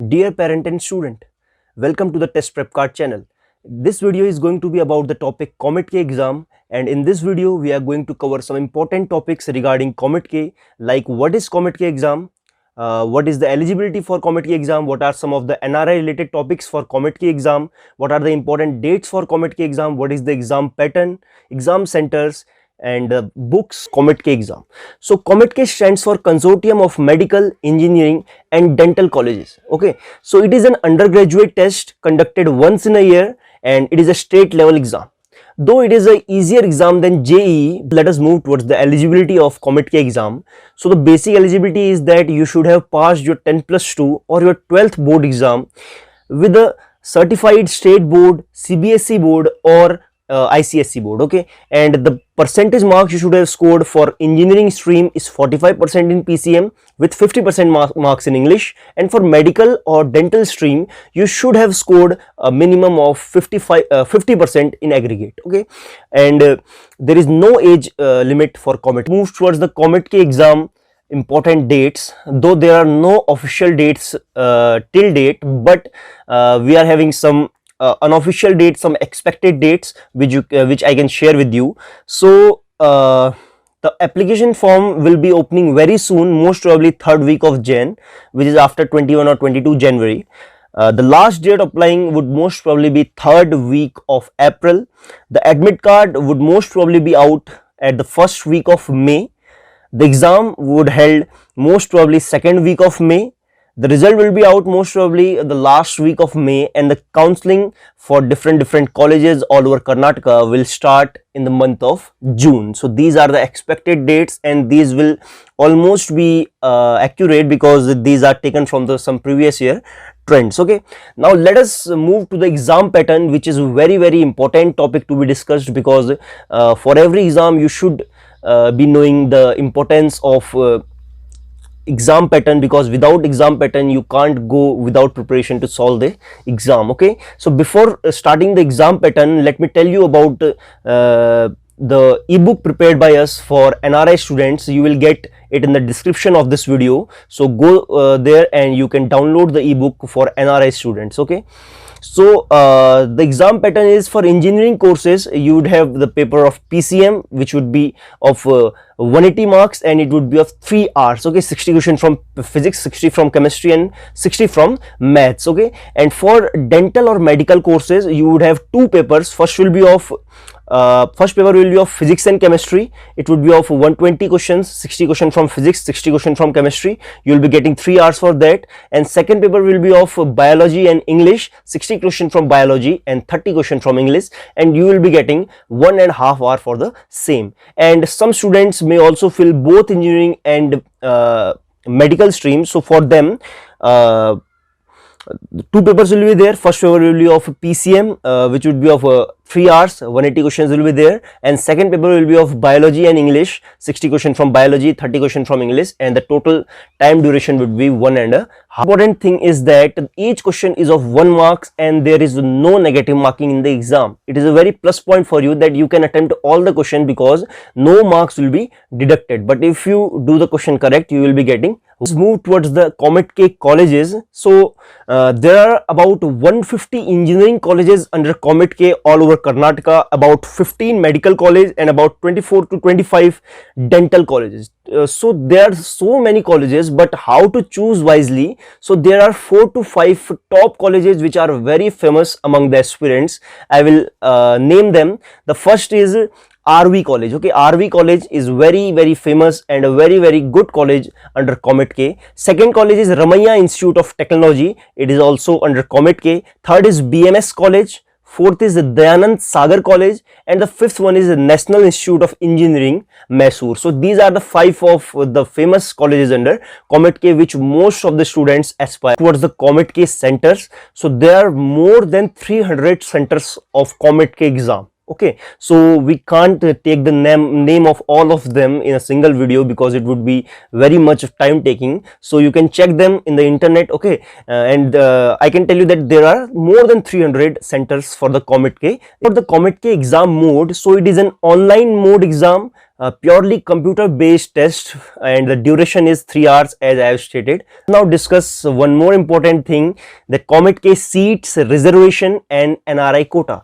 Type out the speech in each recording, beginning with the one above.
Dear parent and student, welcome to the Test Prep Card channel. This video is going to be about the topic Comet K exam, and in this video we are going to cover some important topics regarding Comet K, like what is Comet K exam, what is the eligibility for Comet K exam, what are some of the NRI related topics for Comet K exam, what are the important dates for Comet K exam, what is the exam pattern, exam centers, and books Comet K exam. So Comet K stands for Consortium of Medical, Engineering and Dental Colleges. Okay, so it is an undergraduate test conducted once in a year and it is a state level exam. Though it is a easier exam than JEE, let us move towards the eligibility of Comet K exam. So the basic eligibility is that you should have passed your 10+2 or your 12th board exam with a certified state board, CBSE board or ICSE board. Okay, and the percentage marks you should have scored for engineering stream is 45% in PCM with 50% marks in English, and for medical or dental stream you should have scored a minimum of 50% in aggregate. Okay, and there is no age limit for Comet. Moves towards the Comet K exam important dates, though there are no official dates till date, but we are having some unofficial dates, some expected dates which I can share with you. So the application form will be opening very soon, most probably third week of Jan, which is after 21 or 22 January. The last date applying would most probably be third week of April. The admit card would most probably be out at the first week of May. The exam would held most probably second week of May. The result will be out most probably the last week of May, and the counseling for different colleges all over Karnataka will start in the month of June. So these are the expected dates, and these will almost be accurate because these are taken from some previous year trends. Okay, now let us move to the exam pattern, which is a very important topic to be discussed, because for every exam you should be knowing the importance of exam pattern, because without exam pattern you can't go without preparation to solve the exam. Okay, so before starting the exam pattern, let me tell you about the ebook prepared by us for NRI students. You will get it in the description of this video, so go there and you can download the ebook for NRI students. Okay, so the exam pattern is for engineering courses. You would have the paper of PCM, which would be of 180 marks, and it would be of 3 hours. Okay, 60 question from physics, 60 from chemistry and 60 from maths. Okay, and for dental or medical courses you would have 2 papers. First paper will be of physics and chemistry. It would be of 120 questions, 60 question from physics, 60 question from chemistry. You will be getting 3 hours for that. And second paper will be of biology and English, 60 question from biology and 30 question from English, and you will be getting 1.5 hour for the same. And some students may also fill both engineering and medical streams. So for them 2 papers will be there. First paper will be of PCM, which would be of 3 hours, 180 questions will be there, and second paper will be of biology and English, 60 question from biology, 30 question from English, and the total time duration would be 1.5. Important thing is that each question is of 1 marks and there is no negative marking in the exam. It is a very plus point for you that you can attempt all the question because no marks will be deducted, but if you do the question correct you will be getting. Let's move towards the Comet K colleges. So there are about 150 engineering colleges under Comet K all over Karnataka, about 15 medical college and about 24 to 25 dental colleges. So there are so many colleges, but how to choose wisely? So there are 4 to 5 top colleges which are very famous among the aspirants. I will name them. The first is RV College. Okay, RV College is very famous and a very good college under Comet K. Second college is Ramaiah Institute of Technology. It is also under Comet K. Third is BMS College. Fourth is the Dayanand Sagar College, and the fifth one is the National Institute of Engineering, Mysore. So these are the 5 of the famous colleges under Comet K which most of the students aspire towards the Comet K centers. So there are more than 300 centers of Comet K exam. Okay, so we can't take the name of all of them in a single video because it would be very much time taking. So you can check them in the internet. Okay, and I can tell you that there are more than 300 centers for the Comet K. For the Comet K exam mode, so it is an online mode exam purely computer based test, and the duration is 3 hours as I have stated. Now discuss one more important thing, the Comet K seats reservation and NRI quota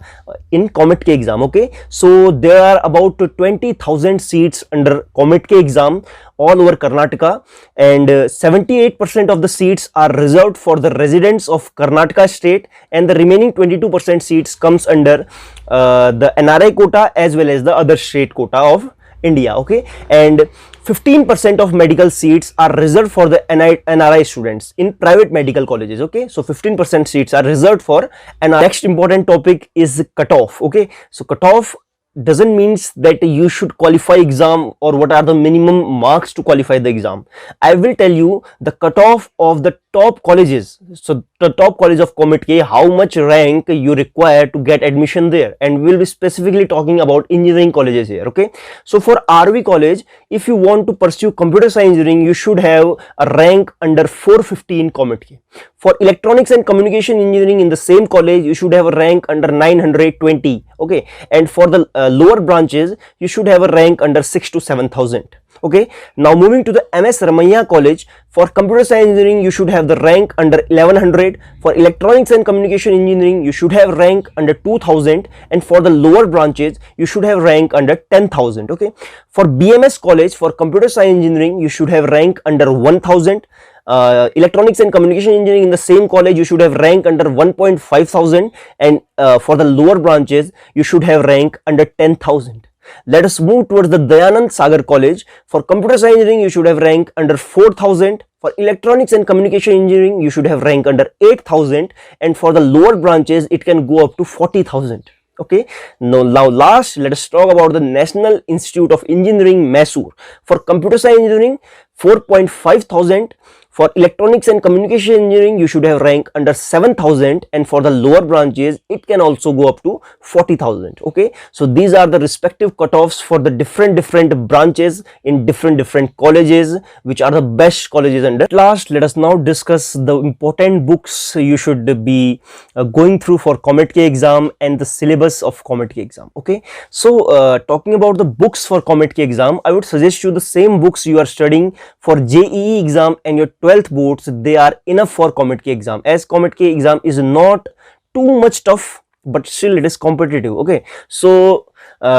in Comet K exam. Okay, so there are about 20,000 seats under Comet K exam all over Karnataka, and 78% of the seats are reserved for the residents of Karnataka state, and the remaining 22% seats comes under the NRI quota as well as the other state quota of India. Okay, and 15% of medical seats are reserved for the NRI students in private medical colleges. Okay, so 15% seats are reserved for NRI. Next important topic is cutoff. Okay, so cutoff doesn't means that you should qualify exam or what are the minimum marks to qualify the exam. I will tell you the cutoff of the top colleges. So the top college of Comet K, how much rank you require to get admission there, and we'll be specifically talking about engineering colleges here. Okay, so for RV college, if you want to pursue computer science engineering, you should have a rank under 450 in Comet K. For electronics and communication engineering in the same college, you should have a rank under 920. Okay, and for the lower branches, you should have a rank under 6 to 7,000. Okay, now moving to the MS Ramaiah College, for computer science engineering you should have the rank under 1100, for electronics and communication engineering you should have rank under 2000, and for the lower branches you should have rank under 10,000. Okay, for BMS College, for computer science engineering you should have rank under 1000. Electronics and communication engineering in the same college you should have rank under 1.5 thousand, and for the lower branches you should have rank under 10,000. Let us move towards the Dayanand Sagar College. For computer science engineering you should have rank under 4,000, for electronics and communication engineering you should have rank under 8,000, and for the lower branches it can go up to 40,000. Okay, now last let us talk about the National Institute of Engineering Mysore. For computer science engineering 4.5 thousand, for electronics and communication engineering you should have rank under 7,000, and for the lower branches it can also go up to 40,000. Okay, so these are the respective cutoffs for the different branches in different colleges, which are the best colleges under. Last, let us now discuss the important books you should be going through for Comet K exam and the syllabus of Comet K exam. Okay, so talking about the books for Comet K exam, I would suggest you the same books you are studying for JEE exam and your 12th boards. They are enough for Comet K exam, as Comet K exam is not too much tough, but still it is competitive. Okay, so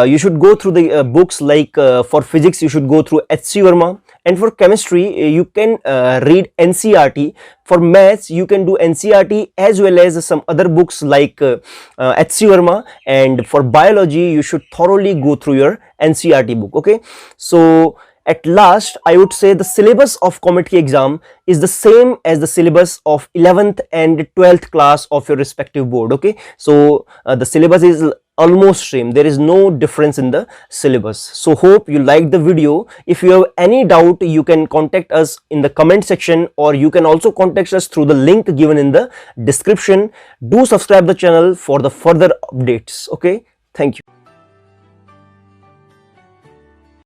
you should go through the books like for physics you should go through H.C. Verma, and for chemistry you can read NCERT. For maths you can do NCERT as well as some other books like H.C. Verma, and for biology you should thoroughly go through your NCERT book. Okay, so at last I would say the syllabus of Comet K exam is the same as the syllabus of 11th and 12th class of your respective board. Okay, so the syllabus is almost same, there is no difference in the syllabus. So hope you liked the video. If you have any doubt you can contact us in the comment section, or you can also contact us through the link given in the description. Do subscribe the channel for the further updates. Okay, thank you.